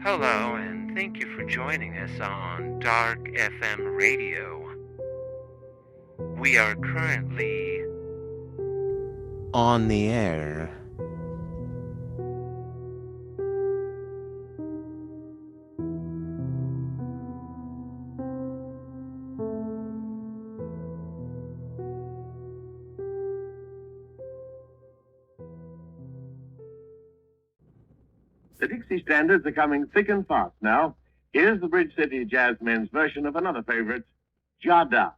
Hello, and thank you for joining us on Dark FM Radio. We are currently on the air. The Dixie Standards are coming thick and fast now. Here's the Bridge City Jazzmen's version of another favorite, Jada.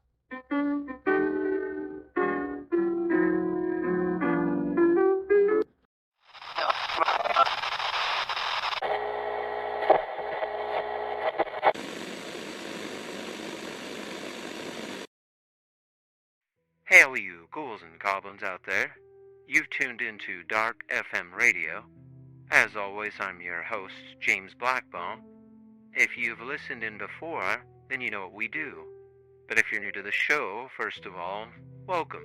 Hail you ghouls and goblins out there. You've tuned into Dark FM Radio. As always, I'm your host, James Blackbone. If you've listened in before, then you know what we do. But if you're new to the show, first of all, welcome.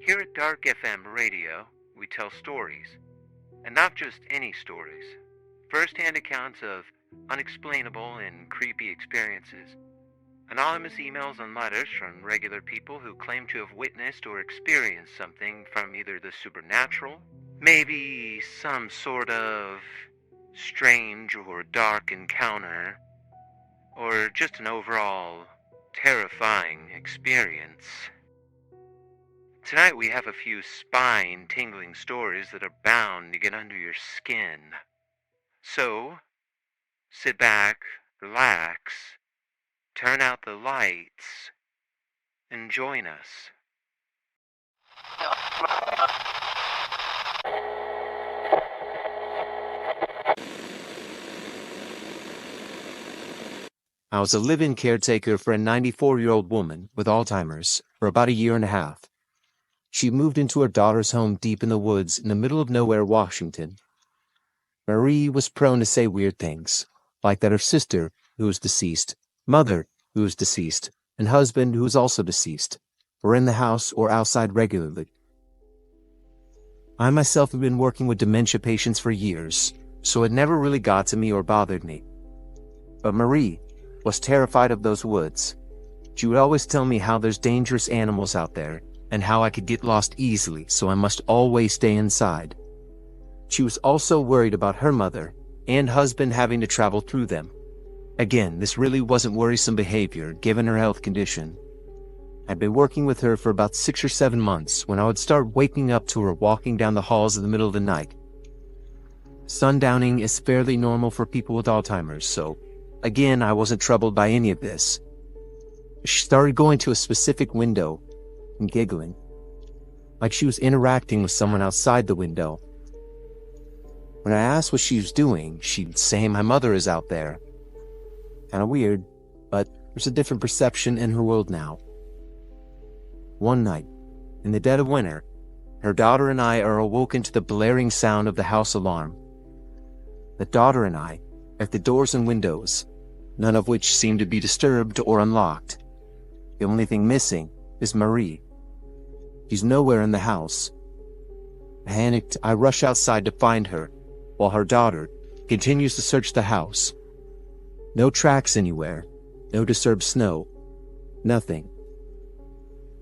Here at Dark FM Radio, we tell stories. And not just any stories. First-hand accounts of unexplainable and creepy experiences. Anonymous emails and letters from regular people who claim to have witnessed or experienced something from either the supernatural, maybe some sort of strange or dark encounter, or just an overall terrifying experience. Tonight we have a few spine-tingling stories that are bound to get under your skin. So, sit back, relax, turn out the lights, and join us. I was a live-in caretaker for a 94-year-old woman with Alzheimer's for about a year and a half. She moved into her daughter's home deep in the woods in the middle of nowhere, Washington. Marie was prone to say weird things, like that her sister, who was deceased, mother, who was deceased, and husband, who was also deceased, were in the house or outside regularly. I myself have been working with dementia patients for years, so it never really got to me or bothered me. But Marie was terrified of those woods. She would always tell me how there's dangerous animals out there, and how I could get lost easily, so I must always stay inside. She was also worried about her mother and husband having to travel through them. Again, this really wasn't worrisome behavior, given her health condition. I'd been working with her for about 6 or 7 months when I would start waking up to her walking down the halls in the middle of the night. Sundowning is fairly normal for people with Alzheimer's, so again, I wasn't troubled by any of this. She started going to a specific window and giggling, like she was interacting with someone outside the window. When I asked what she was doing, she'd say, "My mother is out there." Kinda weird, but there's a different perception in her world now. One night, in the dead of winter, her daughter and I are awoken to the blaring sound of the house alarm. The daughter and I, at the doors and windows, none of which seem to be disturbed or unlocked. The only thing missing is Marie. She's nowhere in the house. Panicked, I rush outside to find her, while her daughter continues to search the house. No tracks anywhere, no disturbed snow, nothing.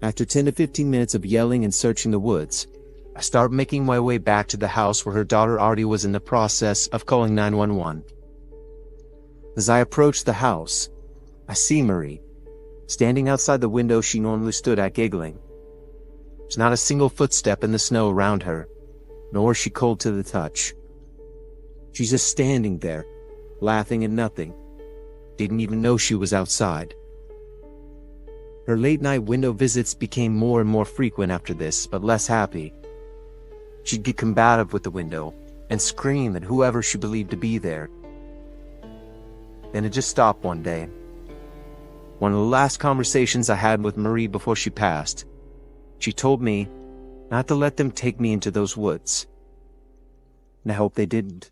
After 10 to 15 minutes of yelling and searching the woods, I start making my way back to the house where her daughter already was in the process of calling 911. As I approach the house, I see Marie, standing outside the window she normally stood at, giggling. There's not a single footstep in the snow around her, nor is she cold to the touch. She's just standing there, laughing at nothing. Didn't even know she was outside. Her late-night window visits became more and more frequent after this, but less happy. She'd get combative with the window and scream at whoever she believed to be there. Then it just stopped one day. One of the last conversations I had with Marie before she passed, she told me not to let them take me into those woods. And I hope they didn't.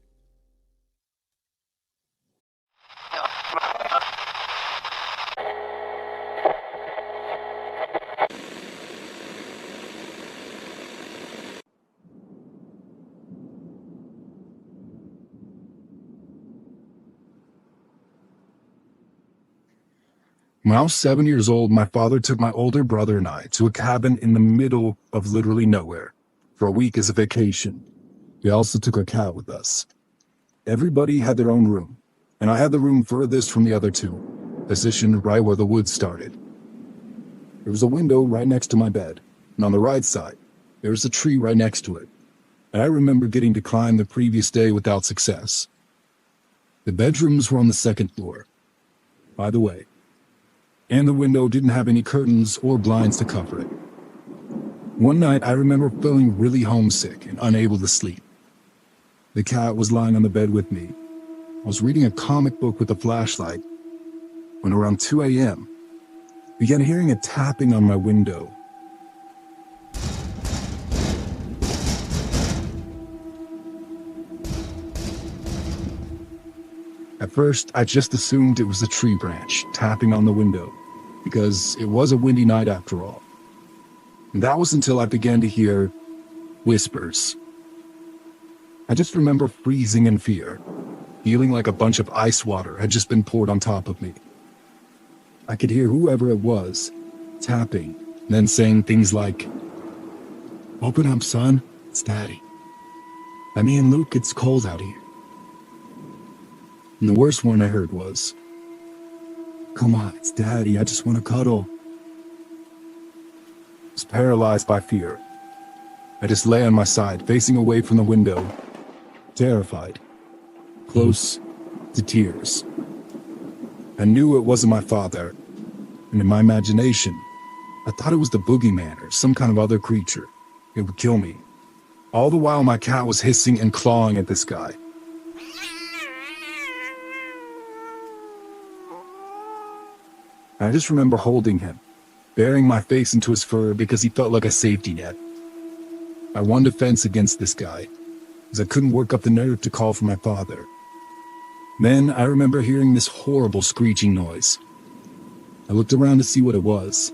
When I was 7 years old, my father took my older brother and I to a cabin in the middle of literally nowhere for a week as a vacation. We also took our cat with us. Everybody had their own room, and I had the room furthest from the other two, positioned right where the woods started. There was a window right next to my bed, and on the right side, there was a tree right next to it. And I remember getting to climb the previous day without success. The bedrooms were on the second floor, by the way, and the window didn't have any curtains or blinds to cover it. One night, I remember feeling really homesick and unable to sleep. The cat was lying on the bed with me. I was reading a comic book with a flashlight when around 2 a.m., I began hearing a tapping on my window. At first, I just assumed it was a tree branch tapping on the window, because it was a windy night after all. And that was until I began to hear whispers. I just remember freezing in fear, feeling like a bunch of ice water had just been poured on top of me. I could hear whoever it was tapping, then saying things like, "Open up, son, it's Daddy. Let me in, Luke, it's cold out here." And the worst one I heard was, "Come on, it's Daddy, I just want to cuddle." I was paralyzed by fear. I just lay on my side, facing away from the window, terrified, close to tears. I knew it wasn't my father, and in my imagination, I thought it was the boogeyman or some kind of other creature. It would kill me. All the while my cat was hissing and clawing at this guy. I just remember holding him, burying my face into his fur because he felt like a safety net. My one defense against this guy was I couldn't work up the nerve to call for my father. Then I remember hearing this horrible screeching noise. I looked around to see what it was.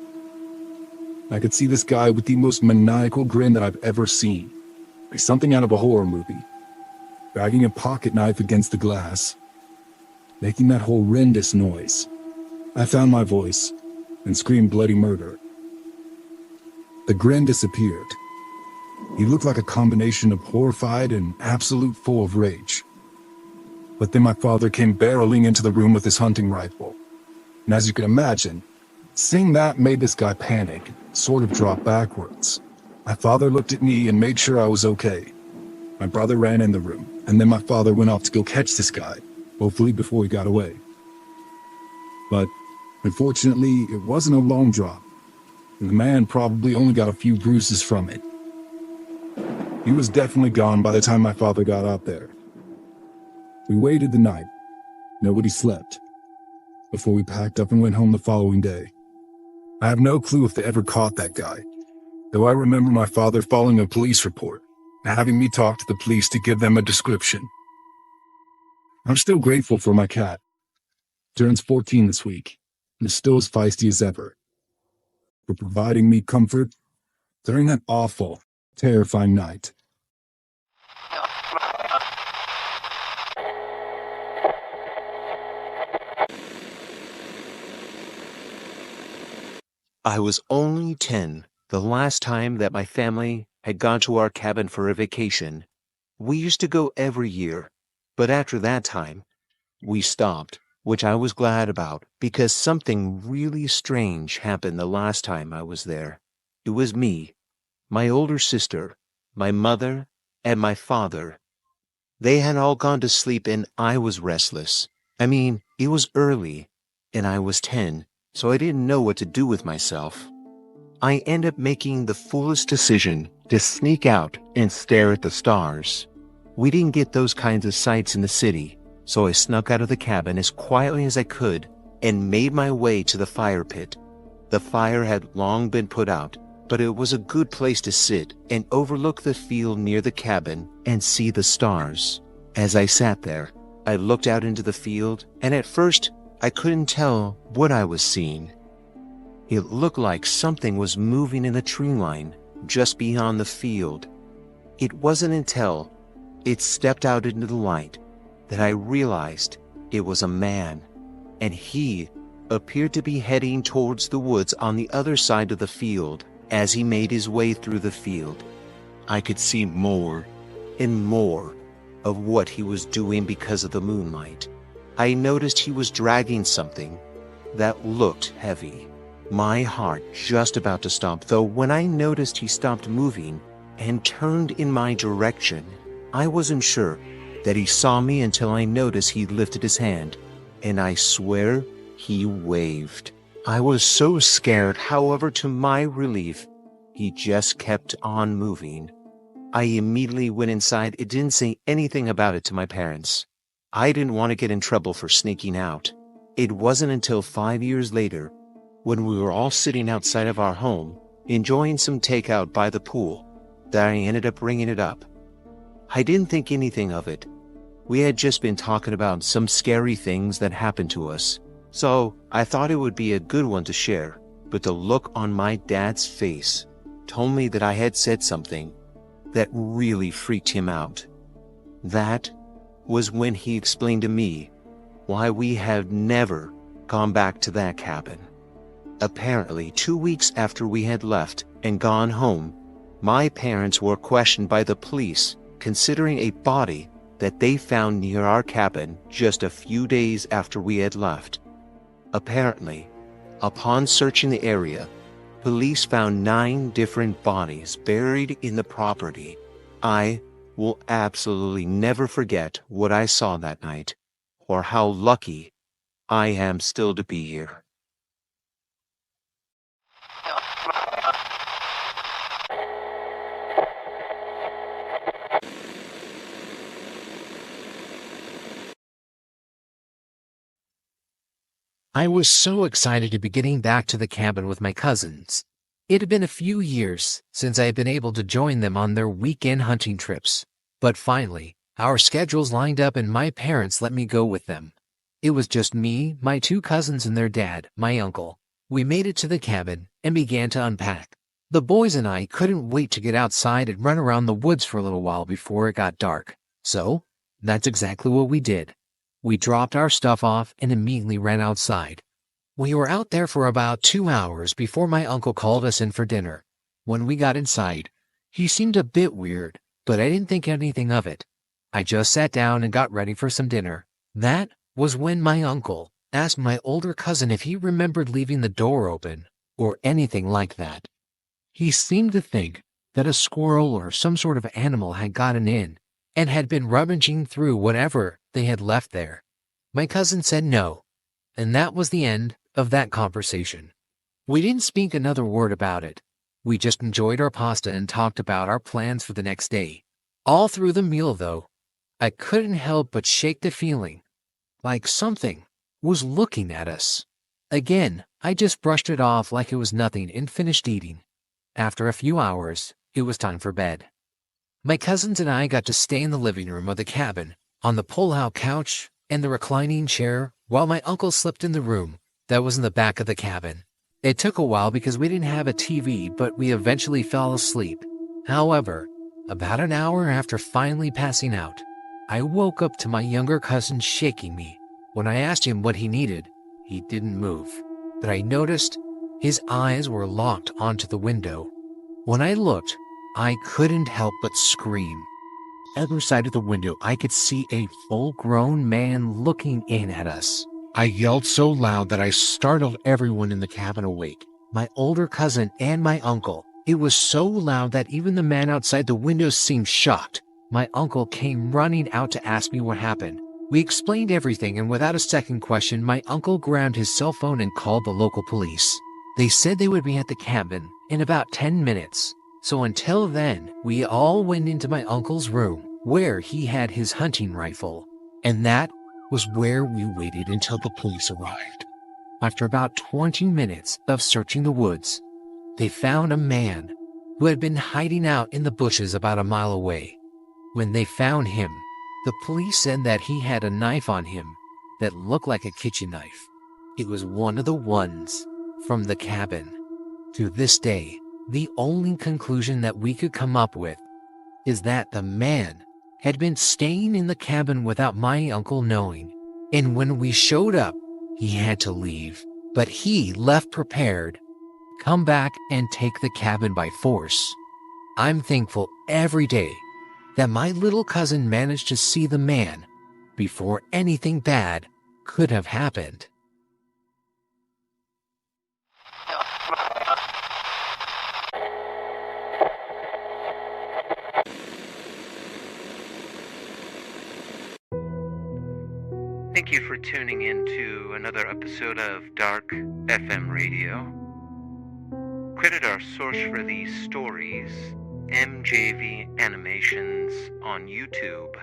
I could see this guy with the most maniacal grin that I've ever seen, like something out of a horror movie, dragging a pocket knife against the glass, making that horrendous noise. I found my voice and screamed bloody murder. The grin disappeared. He looked like a combination of horrified and absolute full of rage. But then my father came barreling into the room with his hunting rifle. And as you can imagine, seeing that made this guy panic, sort of drop backwards. My father looked at me and made sure I was okay. My brother ran in the room, and then my father went off to go catch this guy, hopefully before he got away. But unfortunately, it wasn't a long drop, and the man probably only got a few bruises from it. He was definitely gone by the time my father got out there. We waited the night. Nobody slept. Before we packed up and went home the following day. I have no clue if they ever caught that guy, though I remember my father following a police report and having me talk to the police to give them a description. I'm still grateful for my cat. Turns 14 this week and is still as feisty as ever, for providing me comfort during that awful, terrifying night. I was only 10 the last time that my family had gone to our cabin for a vacation. We used to go every year, but after that time, we stopped, which I was glad about because something really strange happened the last time I was there. It was me, my older sister, my mother, and my father. They had all gone to sleep and I was restless. I mean, it was early, and I was 10. So I didn't know what to do with myself. I ended up making the foolish decision to sneak out and stare at the stars. We didn't get those kinds of sights in the city, so I snuck out of the cabin as quietly as I could and made my way to the fire pit. The fire had long been put out, but it was a good place to sit and overlook the field near the cabin and see the stars. As I sat there, I looked out into the field, and at first, I couldn't tell what I was seeing. It looked like something was moving in the tree line just beyond the field. It wasn't until it stepped out into the light that I realized it was a man, and he appeared to be heading towards the woods on the other side of the field. As he made his way through the field, I could see more and more of what he was doing because of the moonlight. I noticed he was dragging something that looked heavy. My heart just about to stop, though, when I noticed he stopped moving and turned in my direction. I wasn't sure that he saw me until I noticed he lifted his hand, and I swear he waved. I was so scared, however, to my relief, he just kept on moving. I immediately went inside and didn't say anything about it to my parents. I didn't want to get in trouble for sneaking out. It wasn't until 5 years later, when we were all sitting outside of our home, enjoying some takeout by the pool, that I ended up bringing it up. I didn't think anything of it. We had just been talking about some scary things that happened to us, so I thought it would be a good one to share, but the look on my dad's face told me that I had said something that really freaked him out. That was when he explained to me why we have never gone back to that cabin. Apparently, 2 weeks after we had left and gone home, my parents were questioned by the police considering a body that they found near our cabin just a few days after we had left. Apparently, upon searching the area, police found 9 different bodies buried in the property. I will absolutely never forget what I saw that night, or how lucky I am still to be here. I was so excited to be getting back to the cabin with my cousins. It had been a few years since I had been able to join them on their weekend hunting trips, but finally, our schedules lined up and my parents let me go with them. It was just me, my 2 cousins, and their dad, my uncle. We made it to the cabin and began to unpack. The boys and I couldn't wait to get outside and run around the woods for a little while before it got dark. So, that's exactly what we did. We dropped our stuff off and immediately ran outside. We were out there for about 2 hours before my uncle called us in for dinner. When we got inside, he seemed a bit weird, but I didn't think anything of it. I just sat down and got ready for some dinner. That was when my uncle asked my older cousin if he remembered leaving the door open or anything like that. He seemed to think that a squirrel or some sort of animal had gotten in and had been rummaging through whatever they had left there. My cousin said no, and that was the end of that conversation. We didn't speak another word about it. We just enjoyed our pasta and talked about our plans for the next day. All through the meal, though, I couldn't help but shake the feeling like something was looking at us. Again, I just brushed it off like it was nothing and finished eating. After a few hours, it was time for bed. My cousins and I got to stay in the living room of the cabin, on the pull-out couch and the reclining chair, while my uncle slept in the room that was in the back of the cabin. It took a while because we didn't have a TV, but we eventually fell asleep. However, about an hour after finally passing out, I woke up to my younger cousin shaking me. When I asked him what he needed, he didn't move, but I noticed his eyes were locked onto the window. When I looked, I couldn't help but scream. Other side of the window, I could see a full-grown man looking in at us. I yelled so loud that I startled everyone in the cabin awake, my older cousin and my uncle. It was so loud that even the man outside the window seemed shocked. My uncle came running out to ask me what happened. We explained everything, and without a second question, my uncle grabbed his cell phone and called the local police. They said they would be at the cabin in about 10 minutes. So until then, we all went into my uncle's room, where he had his hunting rifle. And that was where we waited until the police arrived. After about 20 minutes of searching the woods, they found a man who had been hiding out in the bushes about a mile away. When they found him, the police said that he had a knife on him that looked like a kitchen knife. It was one of the ones from the cabin. To this day, the only conclusion that we could come up with is that the man had been staying in the cabin without my uncle knowing, and when we showed up, he had to leave. but he left prepared, come back and take the cabin by force. I'm thankful every day that my little cousin managed to see the man before anything bad could have happened. Thank you for tuning in to another episode of Dark FM Radio. Credit our source for these stories, MJV Animations on YouTube,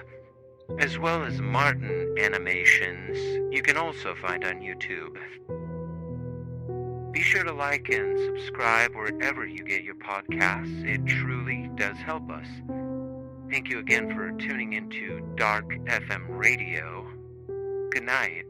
as well as Martin Animations you can also find on YouTube. Be sure to like and subscribe wherever you get your podcasts. It truly does help us. Thank you again for tuning into Dark FM Radio. Good night.